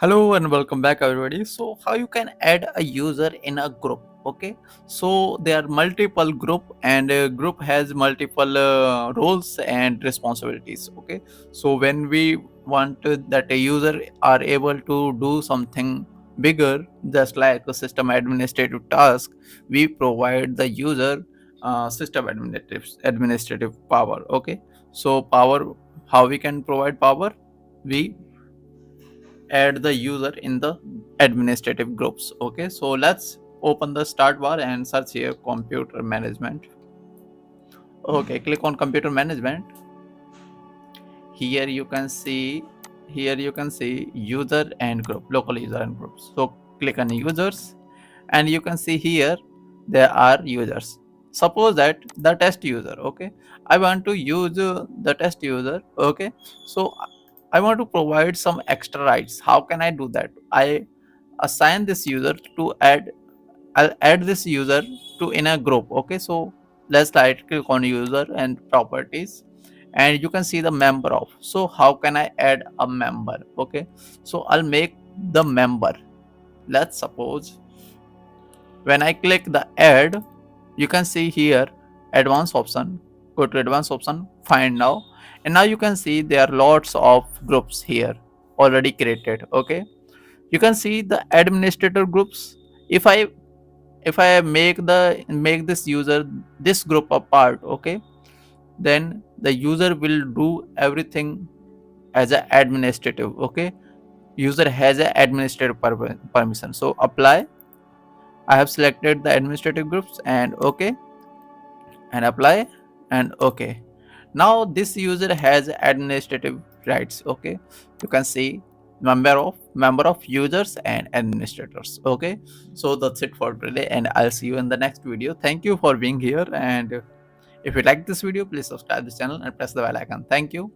Hello and welcome back everybody. So how you can add a user in a group? Okay, so there are multiple group and a group has multiple roles and responsibilities. Okay, so when we want that a user are able to do something bigger, just like a system administrative task, we provide the user system administrative power. Okay, so power, how we can provide power? We add the user in the administrative groups. Okay, so let's open the start bar and search here computer management. Okay, click on computer management. Here you can see user and group, local user and groups. So click on users and you can see here there are users. Suppose that the test user. Okay, I want to use the test user. Okay, so I want to provide some extra rights. How can I do that? I assign this user to add. I'll add this user to in a group. Okay, so let's right click on user and properties, and you can see the member of. So how can I add a member? Okay, so I'll make the member. Let's suppose when I click the add, you can see here advanced option. Go to advanced option, find now, and now you can see there are lots of groups here already created. Okay, you can see the administrator groups. If I make this user this group a part, okay, then the user will do everything as an administrative. Okay, user has a administrative permission. So apply. I have selected the administrative groups and okay, and apply and okay. Now this user has administrative rights. Okay, you can see member of users and administrators. Okay, so that's it for today and I'll see you in the next video. Thank you for being here, and if you like this video, please subscribe this channel and press the bell icon. Thank you.